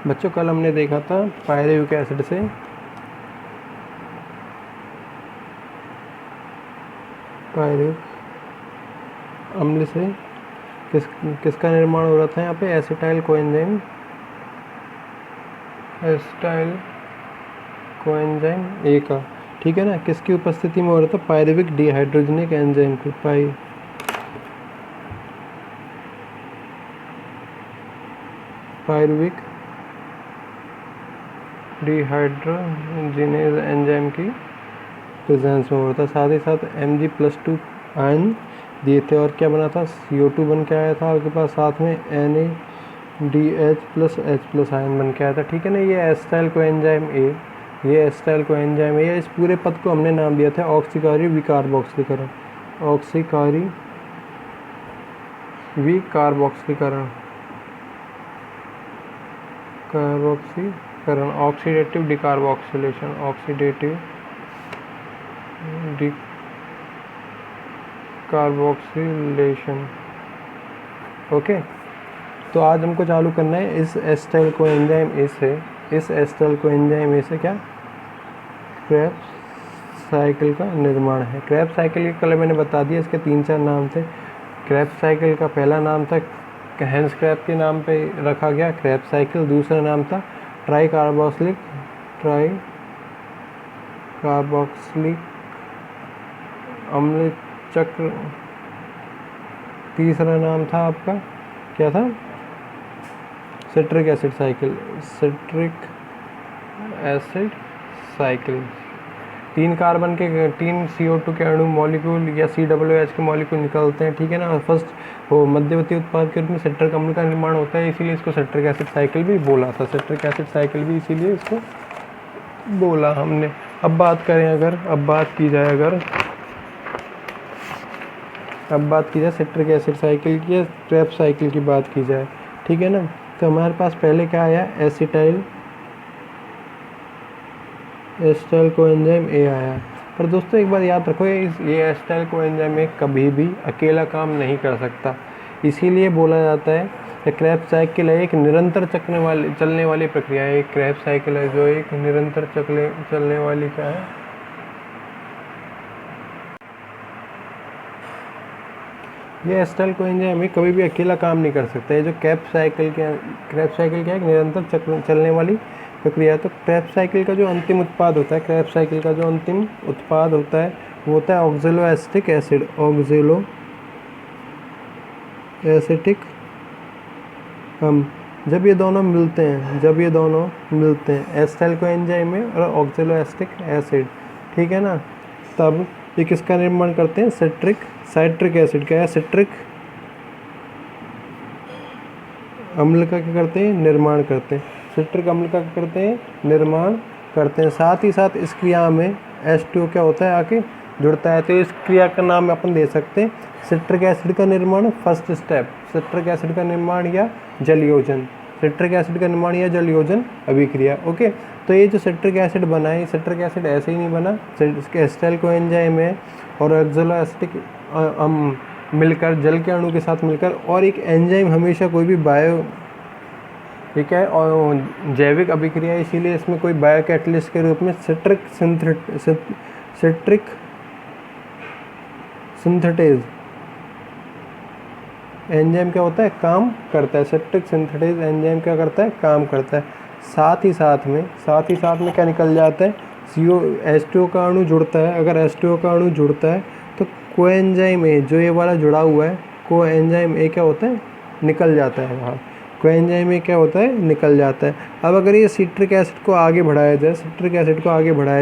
बच्चों कल हमने देखा था पायरुविक एसिड से पायरुविक अम्ल से किसका निर्माण हो रहा था यहाँ पे, एसिटाइल कोएंजाइम ए का, ठीक है ना। किसकी उपस्थिति में हो रहा था, पायरुविक डिहाइड्रोजनिक एंजाइम की, पायरुविक डिहाइड्रोजिनेज एंजाइम की प्रेजेंस में हो रहा था। साथ ही साथ Mg+2 आयन दिए थे और क्या बना था, CO2 बन के आया था आपके पास, साथ में NaDH+H+ आयन बन के आया था, ठीक है ना। ये एसिटाइल कोएंजाइम ए, ये एसिटाइल कोएंजाइम ए, इस पूरे पद को हमने नाम दिया था ऑक्सीकारी विकार्बोक्सीकरण, ऑक्सीकारी विकार्बोक्सीकरण, कार्बोक्सीकरण, oxidative decarboxylation, oxidative decarboxylation. Okay, तो आज हमको चालू करना है इस एसिटाइल कोएंजाइम ए से, इस एसिटाइल कोएंजाइम ए से क्या, क्रेब्स साइकिल का निर्माण है। क्रेब्स साइकिल के कल मैंने बता दिया, इसके 3-4 नाम थे। क्रेब्स साइकिल का पहला नाम था हैंस क्रैब के नाम पे रखा गया क्रेब्स साइकिल, दूसरा नाम था ट्राई कार्बोक्सिलिक अम्ल चक्र, तीसरा नाम था आपका क्या था, citric acid cycle, citric acid cycle. 3 carbon के 3 CO2 के अणु मॉलिक्यूल या COOH के मॉलिक्यूल निकलते हैं, ठीक है ना। और फर्स्ट वो मध्यवर्ती उत्पाद के रूप में सिट्रिक अम्ल का निर्माण होता है, इसीलिए इसको सिट्रिक एसिड साइकिल भी बोला था, सिट्रिक एसिड साइकिल भी इसीलिए इसको बोला हमने। अब बात की जाए सिट्रिक एसिड साइकिल की या क्रेब्स साइकिल की बात की जाए, ठीक है ना। तो हमारे पास पहले क्या आया, एसिटाइल कोएंजाइम ए आया। पर दोस्तों एक बात याद रखो, ये एसिटाइल कोएंजाइम ए कभी भी अकेला काम नहीं कर सकता, इसीलिए बोला जाता है कि क्रेब्स साइकिल है एक निरंतर चलने वाली प्रक्रिया है। एक क्रेब्स साइकिल है जो एक निरंतर चलने वाली क्या है, ये एसिटाइल कोएंजाइम ए कभी भी अकेला काम नहीं कर सकता। ये जो क्रेब्स साइकिल क्या है, एक निरंतर चलने वाली प्रक्रिया है। तो क्रेब्स साइकिल का जो अंतिम उत्पाद होता है, क्रेब्स साइकिल का जो अंतिम उत्पाद होता है वो होता है ऑक्जेलो एसिटिक एसिड, ऑक्जेलो एसिटिक जब ये दोनों मिलते हैं एसिटाइल कोएंजाइम में और ऑक्जेलो एसिटिक एसिड, ठीक है ना, तब ये किसका निर्माण करते हैं, साइट्रिक एसिड का है, सिट्रिक अम्ल का क्या करते हैं, निर्माण करते हैं, सिट्रिक अम्ल का क्या करते हैं, निर्माण करते हैं। साथ ही साथ इस क्रिया में H2O क्या होता है, आके जुड़ता है। तो इस क्रिया का नाम अपन दे सकते हैं सिट्रिक एसिड का निर्माण, फर्स्ट स्टेप, सिट्रिक एसिड का निर्माण या जलयोजन, सिट्रिक एसिड का निर्माण या जलयोजन अभिक्रिया। ओके, तो ये जो सिट्रिक एसिड बना है, सिट्रिक एसिड ऐसे ही नहीं बना, एसिटाइल कोएंजाइम है और ऑक्जेलो एसिटिक मिलकर, जल के अणु के साथ मिलकर, और एक एंजाइम हमेशा कोई भी ठीक है, और जैविक अभिक्रिया, इसीलिए इसमें कोई बायो कैटलिस्ट के रूप में सिट्रिक सिंथेटेज एंजाइम क्या होता है, काम करता है। सिट्रिक सिंथेटेज एंजाइम क्या करता है, काम करता है। साथ ही साथ में क्या निकल जाता है, H2O का अणु जुड़ता है। अगर H2O का अणु जुड़ता है तो कोएंजाइम ए, जो ये वाला जुड़ा हुआ है, कोएंजाइम ए क्या होता है, निकल जाता है बाहर, कोएंजाइम ए क्या होता है, निकल जाता है। अब अगर ये सिट्रिक एसिड को आगे बढ़ाया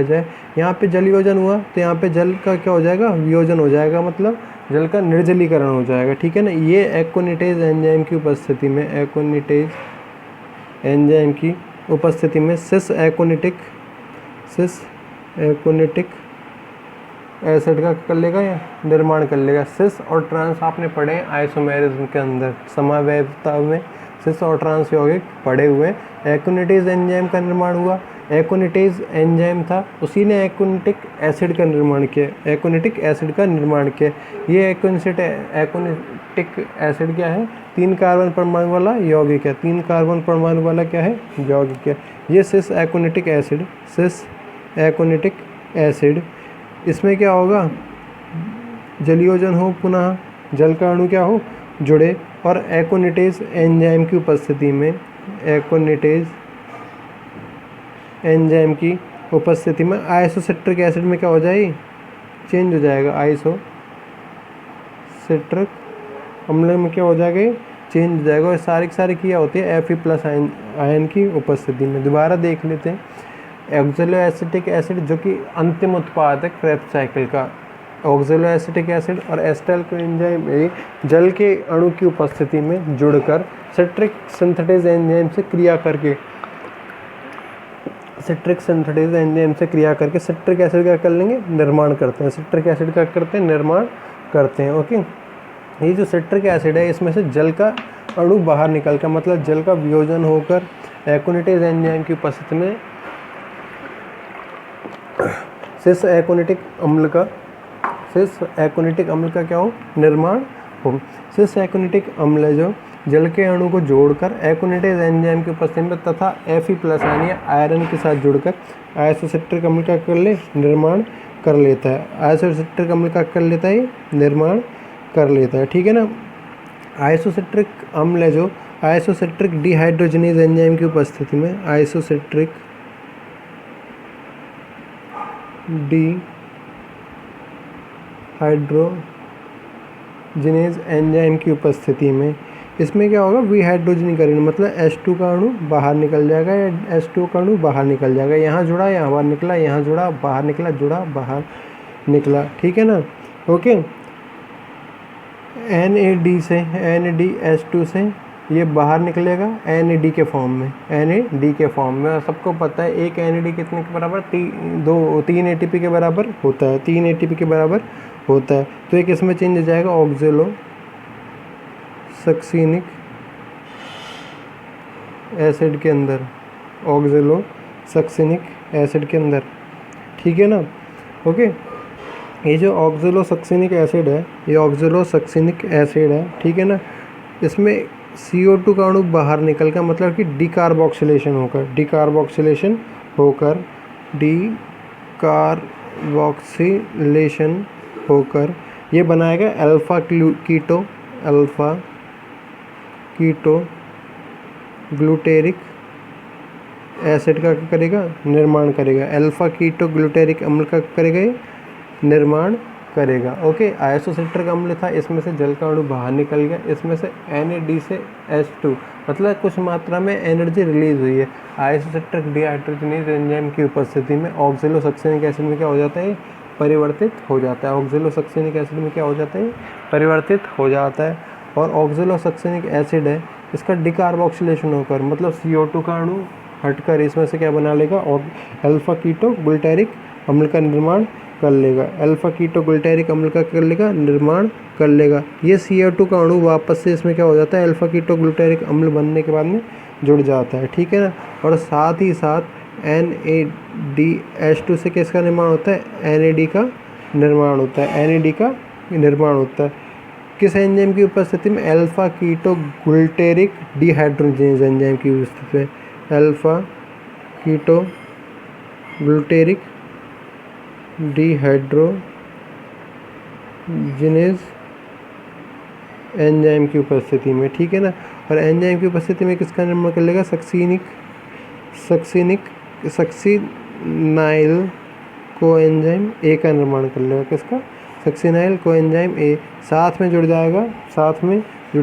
जाए, यहाँ पे जल योजन हुआ तो यहाँ पे जल का क्या हो जाएगा, वियोजन हो जाएगा, मतलब जल का निर्जलीकरण हो जाएगा, ठीक है ना। ये एक्ोनिटेज एंजाइम की उपस्थिति में सिस एक्ोनिटिक एसिड का कर लेगा या निर्माण कर लेगा। सिस और ट्रांस आपने पढ़े आइसोमेरिज्म के अंदर, समावयवता में सिस और ट्रांस यौगिक पढ़े हुए। एक्ोनिटेज एंजाइम का निर्माण हुआ, एक्ोनिटेज एंजाइम था, उसी ने एक्ोनिटिक एसिड का निर्माण किया, ये लैक्टिक एसिड क्या है, 3 कार्बन परमाणु वाला यौगिक है, 3 कार्बन परमाणु वाला क्या है, यौगिक है। ये सिस एकोनिटिक एसिड, इसमें क्या होगा, जलयोजन हो, पुनः जल का अणु क्या हो, जुड़े, और एकोनिटेज एंजाइम की उपस्थिति में, एकोनिटेज एंजाइम की उपस्थिति में आइसोसिट्रिक एसिड में क्या हो जाएगी, चेंज हो जाएगा, आइसोसिट्रिक अम्ल में क्या हो जाएगा, चेंज हो जाएगा। और सारी की सारी क्या होती है, Fe+ आयन की उपस्थिति में। दोबारा देख लेते हैं, ऑक्सैलोएसिटिक एसिड जो कि अंतिम उत्पाद है क्रेब्स साइकिल का, ऑक्सैलोएसिटिक एसिड और एसिटाइल कोएंजाइम ए जल के अणु की उपस्थिति में जुड़कर सिट्रिक सिंथेटेज एंजाइम से क्रिया करके, सिट्रिक एसिड क्या कर लेंगे, निर्माण करते हैं, सिट्रिक एसिड क्या करते हैं, निर्माण करते हैं। ओके, ये जो सिट्रिक एसिड है इसमें से जल का अणु बाहर निकल कर, मतलब जल का वियोजन होकर एकोनिटेज एंजाइम की उपस्थिति में सिस एकोनिटिक अम्ल का क्या हो, निर्माण हो। सिस एकोनिटिक अम्ल जो जल के अणु को जोड़कर एकोनिटेज एंजाइम की उपस्थिति में तथा Fe+ यानी आयरन के साथ जुड़कर आइसोसिट्रिक अम्ल का कर ले, निर्माण कर लेता है। आइसोसिट्रिक अम्ल का कर लेता है, निर्माण कर लेता है, ठीक है ना। आइसोसिट्रिक अम्ल जो आइसोसिट्रिक डिहाइड्रोजनेज एंजाइम की उपस्थिति में, आइसोसिट्रिक डिहाइड्रोजनेज एंजाइम की उपस्थिति में, इसमें क्या होगा, विहाइड्रोजनीकरण, मतलब H2 का अणु बाहर निकल जाएगा, या H2 का अणु बाहर निकल जाएगा, यहाँ जुड़ा यहाँ बाहर निकला, यहाँ जुड़ा बाहर निकला, जुड़ा बाहर निकला, ठीक है ना। ओके, NAD से, NADH2 से ये बाहर निकलेगा NAD के फॉर्म में, NAD के फॉर्म में। और सबको पता है एक NAD कितने के बराबर, 3 ATP के बराबर होता है, 3 ATP के बराबर होता है। तो एक इसमें चेंज हो जाएगा ऑक्जेलो सक्सिनिक एसिड के अंदर, ऑक्जेलो सक्सिनिक एसिड के अंदर, ठीक है ना। ओके, ये जो ऑक्जेलो सक्सिनिक एसिड है, ये ऑक्जेलो सक्सिनिक एसिड है, ठीक है ना। इसमें CO2 का अणु बाहर निकल कर, मतलब कि डिकार्बोक्सिलेशन होकर ये बनाएगा अल्फा कीटो ग्लूटेरिक एसिड का क्या करेगा, निर्माण करेगा। अल्फा कीटो ग्लूटेरिक अम्ल का करेगा, ये निर्माण करेगा। ओके, आइसोसिट्रिक अम्ल था, इसमें से जल का अणु बाहर निकल गया, इसमें से NAD से H2, मतलब कुछ मात्रा में एनर्जी रिलीज हुई है। आइसोसिट्रिक डिहाइड्रोजनेज एंजाइम की उपस्थिति में ऑक्जेलो सक्सिनिक एसिड में क्या हो जाता है, परिवर्तित हो जाता है। ऑक्जेलो सक्सिनिक एसिड में क्या हो जाता है, परिवर्तित हो जाता है। और ऑक्जेलो सक्सिनिक एसिड है, इसका डिकार्बोक्सिलेशन होकर, मतलब CO2 का अणु हटकर इसमें से क्या बना लेगा, और अल्फा कीटो ग्लूटेरिक अम्ल का निर्माण कर लेगा, अल्फा कीटो ग्लूटेरिक अम्ल का कर लेगा, निर्माण कर लेगा। ये CO2 का अणु वापस से इसमें क्या हो जाता है, अल्फा कीटो ग्लूटेरिक अम्ल बनने के बाद में जुड़ जाता है, ठीक है ना। और साथ ही साथ NADH2 से किसका निर्माण होता है, NAD का निर्माण होता है, NAD का निर्माण होता है। किस एंजाइम की उपस्थिति में, alpha keto glutaric dehydrogenase enzyme की उपस्थिति में, alpha keto glutaric dehydrogenase enzyme की उपस्थिति में, ठीक है ना। और एंजाइम की उपस्थिति में किसका निर्माण कर लेगा, सक्सिनाइल कोएंजाइम ए का निर्माण कर लेगा। किसका, सक्सिनाइल कोएंजाइम ए, साथ में जुड़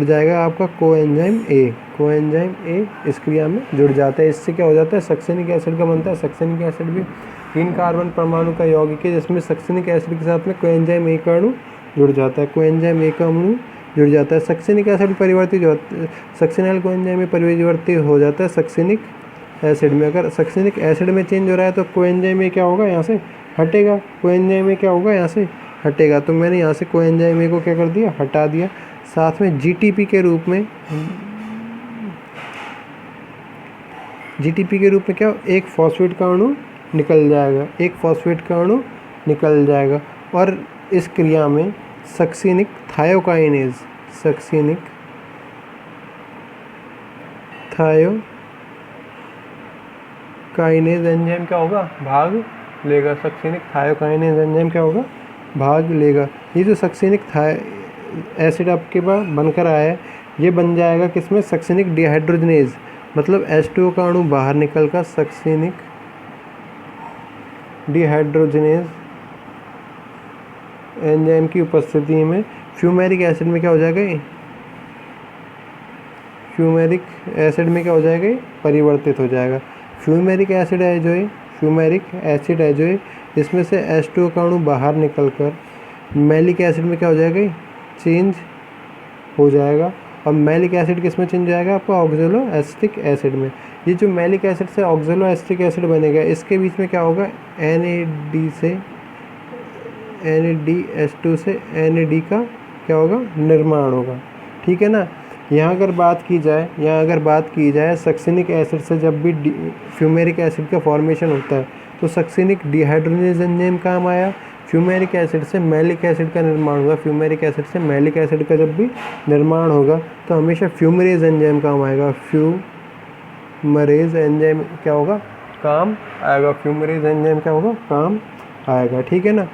जाएगा आपका कोएंजाइम ए इस क्रिया में जुड़ जाता है। इससे क्या हो जाता है, सक्सिनिक एसिड का बनता है। सक्सिनिक एसिड भी 3 कार्बन परमाणु का यौगिक है, जिसमें सक्सिनिक एसिड के साथ में कोएंजाइम ए का अणु जुड़ जाता है, कोएंजाइम ए का अणु जुड़ जाता है। सक्सिनिक एसिड परिवर्तित सक्सिनाइल कोएंजाइम में परिवर्तित हो जाता है सक्सिनिक एसिड में। अगर सक्सिनिक एसिड में चेंज हो रहा है तो कोएंजाइम में क्या होगा, यहाँ से हटेगा, कोएंजाइम में क्या होगा, यहाँ से हटेगा। तो मैंने यहाँ से कोएंजाइम में को क्या कर दिया, हटा दिया। साथ में GTP के रूप में क्या, एक फॉस्फेट का अणु निकल जाएगा, और इस क्रिया में सक्सिनिक सक्सिनिक थायोकाइनेज एंजाइम क्या होगा, भाग लेगा। सक्सिनिक थायोकाइनेज एंजाइम क्या होगा, भाग लेगा। ये जो सक्सिनिक एसिड आपके पास बनकर आया है, ये बन जाएगा किसमें, सक्सिनिक डिहाइड्रोजनेज, मतलब H2O का अणु बाहर निकल कर सक्सिनिक डिहाइड्रोजनेज एंजाइम की उपस्थिति में फ्यूमेरिक एसिड में क्या हो जाएगा, फ्यूमेरिक एसिड में क्या हो जाएगा, परिवर्तित हो जाएगा। फ्यूमेरिक एसिड है जो है, इसमें से H2O का अणु बाहर निकलकर मैलिक एसिड में क्या हो जाएगा, चेंज हो जाएगा। और मैलिक एसिड किस में चेंज जाएगा, आपका ऑक्जेलो एसिटिक एसिड में। ये जो मैलिक एसिड से ऑक्जेलो एसिटिक एसिड बनेगा, इसके बीच में क्या होगा, NADH2 से NAD का क्या होगा, निर्माण होगा। ठीक है ना। यहाँ अगर बात की जाए सक्सिनिक एसिड से जब भी फ्यूमेरिक एसिड का फॉर्मेशन होता है तो सक्सिनिक डिहाइड्रोजनेज एंजाइम काम आया, फ्यूमेरिक एसिड से मैलिक एसिड का निर्माण होगा। फ्यूमेरिक एसिड से मैलिक एसिड का जब भी निर्माण होगा तो हमेशा फ्यूमरेज एंजाइम काम आएगा। फ्यूमरेज एंजाइम क्या होगा, काम आएगा। फ्यूमरेज एंजाइम क्या होगा, काम आएगा। ठीक है ना।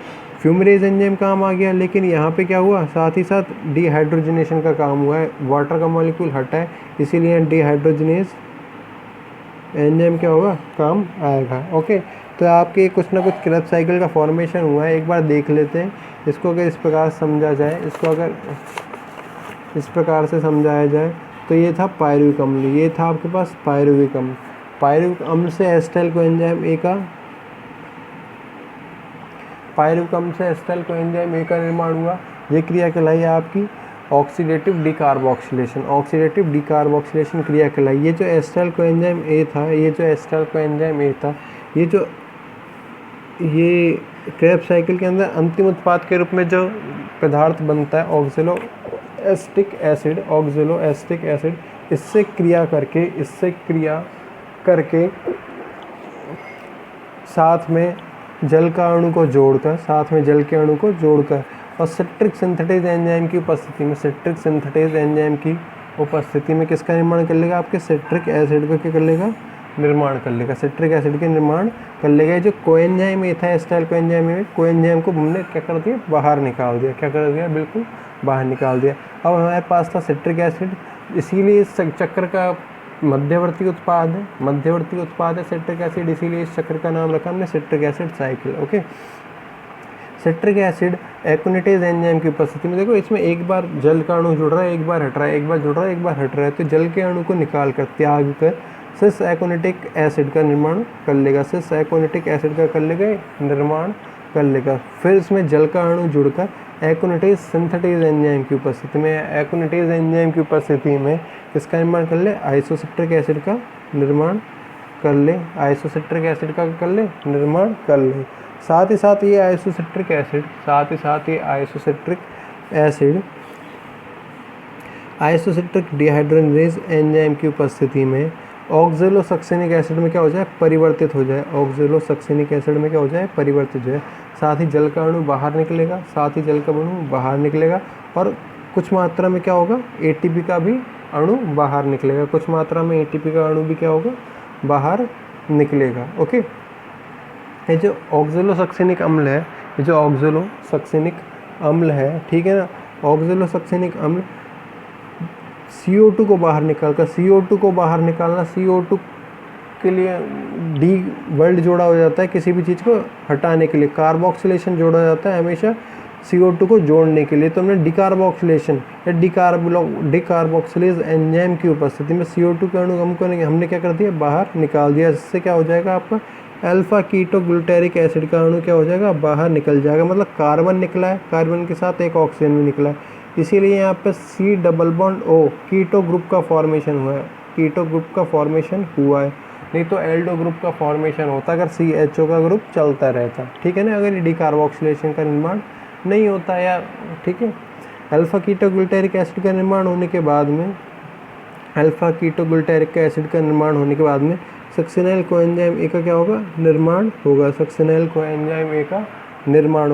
फ्यूमरेज एंजाइम काम आ गया, लेकिन यहाँ पे क्या हुआ, साथ ही साथ डिहाइड्रोजनेशन का काम हुआ है। वाटर का मॉलिक्यूल हटा है, इसीलिए डिहाइड्रोजनेज एंजाइम क्या होगा, काम आएगा। ओके, तो आपके कुछ ना कुछ क्रेब्स साइकिल का फॉर्मेशन हुआ है, एक बार देख लेते हैं इसको। अगर इस प्रकार समझा जाए, इस प्रकार से समझाया जाए तो ये था पायरुविक अम्ल, ये था आपके पास पायरुविक अम्ल। पायरुविक अम्ल से एसिटाइल कोएंजाइम ए का निर्माण हुआ। ये क्रिया कहलाई आपकी ऑक्सीडेटिव डिकार्बोक्सिलेशन क्रिया कहलाई। ये जो एसिटाइल कोएंजाइम ए था, ये क्रेब्स साइकिल के अंदर अंतिम उत्पाद के रूप में जो पदार्थ बनता है ऑक्जेलो एसिटिक एसिड, इससे क्रिया करके साथ में जल के अणु को जोड़कर और सिट्रिक सिंथेटेज एंजाइम की उपस्थिति में किसका निर्माण कर लेगा, आपके सिट्रिक एसिड का क्या कर लेगा, निर्माण कर लेगा। सिट्रिक एसिड के निर्माण कर लेगा। जो कोएंजाइम ए था एसिटाइल कोएंजाइम में, कोएंजाइम को हमने क्या कर दिया, बाहर निकाल दिया। बिल्कुल बाहर निकाल दिया। अब हमारे पास था सिट्रिक एसिड, इसीलिए इस चक्र का मध्यवर्ती उत्पाद है सिट्रिक एसिड, इसीलिए इस चक्र का नाम रखा हमने citric acid cycle. Okay, citric acid एकोनिटेज enzyme की उपस्थिति में, देखो इसमें एक बार जल का अणु जुड़ रहा है, एक बार हट रहा है, एक बार जुड़ रहा है, एक बार हट रहा है, तो जल के अणु को निकाल कर त्याग कर सिस एकोनिटिक एसिड का निर्माण कर लेगा। फिर इसमें जल का अणु जुड़कर एकोनिटेज सिंथेटेज एंजाइम की उपस्थिति में किसका निर्माण कर ले, आइसोसिट्रिक एसिड का निर्माण कर ले। साथ ही साथ ये आइसोसिट्रिक डिहाइड्रोजनेज एंजाइम की उपस्थिति में ऑक्जेलो सक्सिनिक एसिड में क्या हो जाए, परिवर्तित हो जाए। साथ ही जल का अणु बाहर निकलेगा, और कुछ मात्रा में क्या होगा, एटीपी का भी अणु बाहर निकलेगा। बाहर निकलेगा। ओके, ये जो ऑक्जेलो सक्सिनिक अम्ल है, ठीक है ना। ऑक्जेलो सक्सिनिक अम्ल CO2 को बाहर निकालना, CO2 के लिए डी वर्ल्ड जोड़ा हो जाता है किसी भी चीज़ को हटाने के लिए। कार्बोक्सिलेशन जोड़ा जाता है हमेशा CO2 को जोड़ने के लिए। तो हमने डिकार्बोक्सिलेशन या डिकार्बोक्सिलेज एंजाइम की उपस्थिति में CO2 के अणु हमने क्या कर दिया, बाहर निकाल दिया। इससे क्या हो जाएगा, आपका अल्फा कीटो ग्लूटेरिक एसिड का अणु क्या हो जाएगा, बाहर निकल जाएगा। मतलब कार्बन निकला है, कार्बन के साथ एक ऑक्सीजन भी निकला है, इसीलिए यहाँ पे C double bond O keto group का फॉर्मेशन हुआ है। नहीं तो एल्डो ग्रुप का फॉर्मेशन होता अगर CHO का ग्रुप चलता रहता। ठीक है ना, अगर ये डिकार्बोक्सिलेशन का निर्माण नहीं होता या, ठीक है। अल्फा कीटो ग्लूटेरिक एसिड का निर्माण होने के बाद में सक्सिनाइल कोएंजाइम ए का क्या होगा, निर्माण होगा।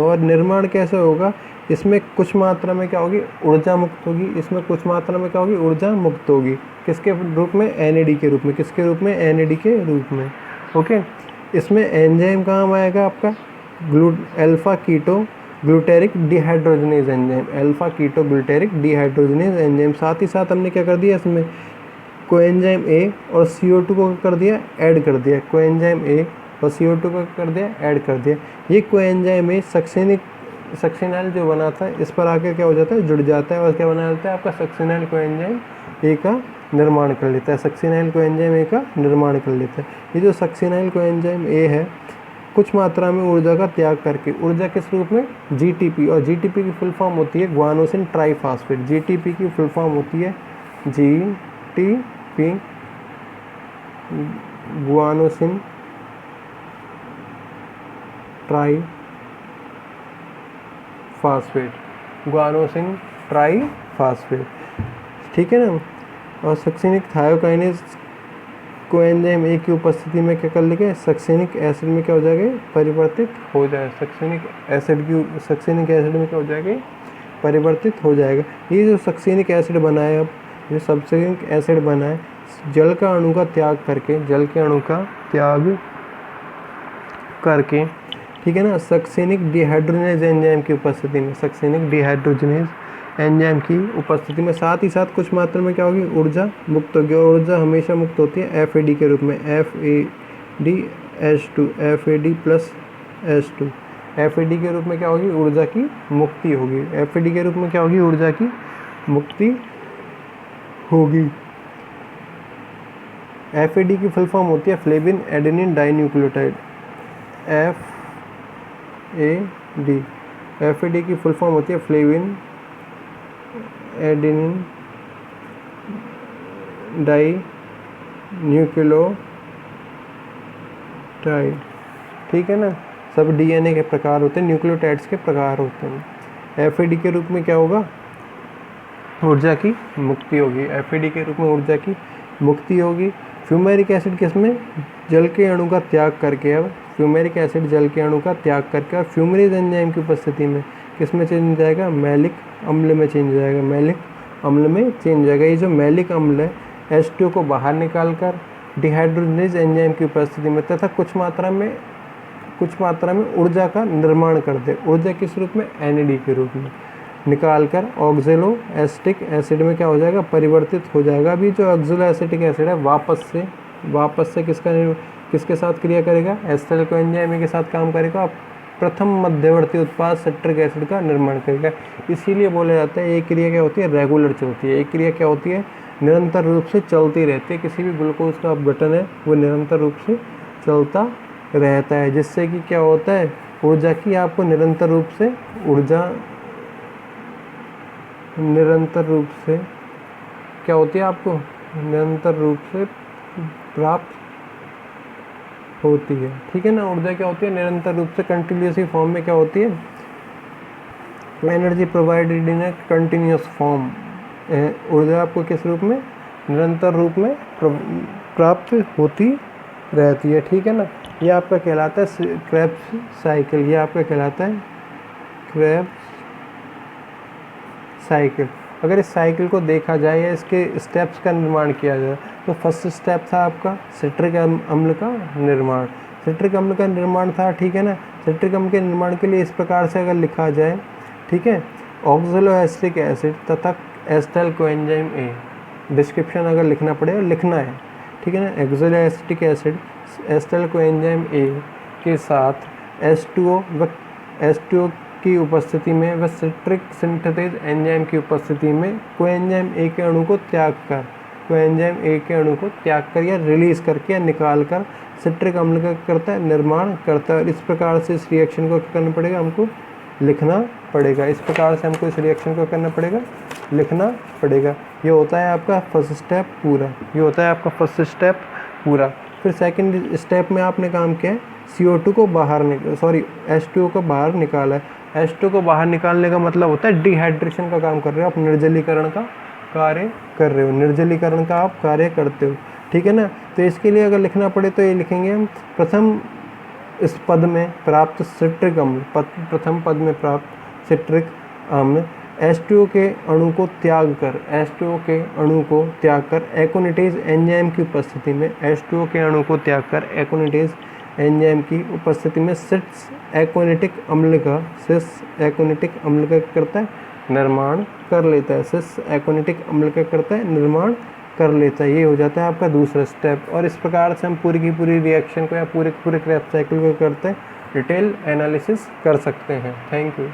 और निर्माण कैसे होगा, इसमें कुछ मात्रा में क्या होगी, ऊर्जा मुक्त होगी, इसमें कुछ मात्रा में क्या होगी, ऊर्जा मुक्त होगी। किसके रूप में, NAD के रूप में। किसके रूप में, NAD के रूप में। ओके, इसमें एंजाइम काम आएगा आपका alpha keto glutaric dehydrogenase enzyme, alpha keto glutaric dehydrogenase enzyme. साथ ही साथ हमने क्या कर दिया, इसमें कोएंजाइम ए और CO2 को कर दिया, ऐड कर दिया। कोएंजाइम ए और CO2 को कर दिया, ऐड कर दिया। ये कोएंजाइम ए सक्सिनाइल जो बना था, इस पर आकर क्या हो जाता है, जुड़ जाता है और क्या बना लेता है, आपका सक्सिनाइल कोएंजाइम ए का निर्माण कर लेता है। सक्सिनाइल कोएंजाइम ए का निर्माण कर लेता है। ये जो सक्सिनाइल कोएंजाइम ए है, कुछ मात्रा में ऊर्जा का त्याग करके, ऊर्जा किस रूप में, GTP, और GTP की फुल फॉर्म होती है ग्वानोसिन ट्राइफॉस्फेट। GTP की फुल फॉर्म होती है GTP, guanosine triphosphate, guanosine triphosphate, ठीक है ना। और सक्सिनिक थायोकाइनेज कोएंजाइम ए की उपस्थिति में क्या कर लेंगे, सक्सिनिक एसिड में क्या हो जाएगा, परिवर्तित हो जाएगा। सक्सिनिक एसिड में क्या हो जाएगा, परिवर्तित हो जाएगा। ये जो सक्सिनिक एसिड बना है, अब जो सक्सिनिक एसिड बना है, जल का अणु का त्याग करके, जल के अणु का त्याग करके, ठीक है ना, सक्सिनिक डिहाइड्रोजनेज एंजाइम की उपस्थिति में, सक्सिनिक डिहाइड्रोजनेज एंजाइम की उपस्थिति में, साथ ही साथ कुछ मात्रा में क्या होगी, ऊर्जा मुक्त होगी। और ऊर्जा हमेशा मुक्त होती है FAD के रूप में, FADH2, FAD plus H2। FAD के रूप में क्या होगी, ऊर्जा की मुक्ति होगी। FAD के रूप में क्या होगी, ऊर्जा की मुक्ति होगी। FAD की फुल फॉर्म होती है flavin adenine dinucleotide, FAD। FAD की फुल फॉर्म होती है फ्लेविन एडेनिन डाइन्यूक्लियोटाइड, ठीक है ना। सब DNA के प्रकार होते हैं, न्यूक्लियोटाइड्स के प्रकार होते हैं। FAD के रूप में क्या होगा, ऊर्जा की मुक्ति होगी। FAD के रूप में ऊर्जा की मुक्ति होगी। फ्यूमेरिक एसिड किसमें, जल के अणु का त्याग करके, अब फ्यूमेरिक एसिड जल के अणु का त्याग करके और फ्यूमरेज एंजाइम की उपस्थिति में किसमें चेंज हो जाएगा, मैलिक अम्ल में चेंज हो जाएगा, मैलिक अम्ल में चेंज हो जाएगा। ये जो मैलिक अम्ल है, H2 को बाहर निकालकर डिहाइड्रोजनेज एंजाइम की उपस्थिति में तथा कुछ मात्रा में ऊर्जा का निर्माण कर दे। ऊर्जा किस रूप में, NAD के रूप में निकालकर ऑक्जेलो एसिटिक एसिड में क्या हो जाएगा, परिवर्तित हो जाएगा। अभी जो ऑक्जेलो एसिटिक एसिड है वापस से किसके साथ क्रिया करेगा, एसिटाइल कोएंजाइम के साथ काम करेगा, प्रथम मध्यवर्ती उत्पाद सिट्रिक एसिड का निर्माण करेगा। इसीलिए बोला जाता है ये क्रिया क्या होती है, रेगुलर चलती है। ये क्रिया क्या होती है, निरंतर रूप से चलती रहती है। किसी भी ग्लूकोज का अपघटन है वो निरंतर रूप से चलता रहता है, जिससे कि क्या होता है, ऊर्जा की आपको निरंतर रूप से क्या होती है, आपको निरंतर रूप से प्राप्त होती है, ठीक है ना। ऊर्जा क्या होती है, निरंतर रूप से कंटिन्यूअसली फॉर्म में क्या होती है, energy provided in A continuous form. ऊर्जा आपको किस रूप में, निरंतर रूप में प्राप्त होती रहती है, ठीक है ना। ये आपका कहलाता है क्रेब्स साइकिल। ये आपका कहलाता है क्रेब्स साइकिल। अगर इस साइकिल को देखा जाए या इसके स्टेप्स का निर्माण किया जाए तो फर्स्ट स्टेप था आपका सिट्रिक अम्ल का निर्माण। सिट्रिक अम्ल का निर्माण था, ठीक है ना। सिट्रिक अम्ल के निर्माण के लिए इस प्रकार से अगर लिखा जाए, ठीक है, ऑक्जेलो एसिटिक एसिड तथा एसिटाइल कोएंजाइम ए, डिस्क्रिप्शन अगर लिखना पड़े और लिखना है, ठीक है ना। ऑक्जेलो acetic acid acetyl coenzyme A के साथ H2O की उपस्थिति में व सिट्रिक सिंथेसेज एंजाइम की उपस्थिति में कोएंजाइम ए के अणु को त्याग कर या रिलीज करके या निकाल कर सिट्रिक अम्ल का करता है, निर्माण करता है। और इस प्रकार से इस रिएक्शन को करना पड़ेगा, हमको लिखना पड़ेगा। इस प्रकार से हमको इस रिएक्शन को करना पड़ेगा, लिखना पड़ेगा। ये होता है आपका फर्स्ट स्टेप पूरा। फिर सेकंड स्टेप में आपने काम किया है, H2O को बाहर निकाला है। H2 को बाहर निकालने का मतलब होता है डिहाइड्रेशन का काम कर रहे हो आप, निर्जलीकरण का कार्य कर रहे हो, निर्जलीकरण का आप कार्य करते हो, ठीक है ना। तो इसके लिए अगर लिखना पड़े तो ये लिखेंगे हम, प्रथम पद में प्राप्त सिट्रिक अम्ल H2O के अणु को त्याग कर H2O के अणु को त्याग कर एकोनिटेज एंजाइम की उपस्थिति में H2O के अणु को त्याग कर एकोनिटेज एंजाइम की उपस्थिति में सिस एकोनिटिक अम्ल का क्या करता है, निर्माण कर लेता है। सिस एकोनिटिक अम्ल क्या करता है, निर्माण कर लेता है। ये हो जाता है आपका दूसरा स्टेप। और इस प्रकार से हम पूरी की पूरी रिएक्शन को या पूरे के पूरे क्रेब्स साइकिल को करते हैं डिटेल एनालिसिस कर सकते हैं। Thank you.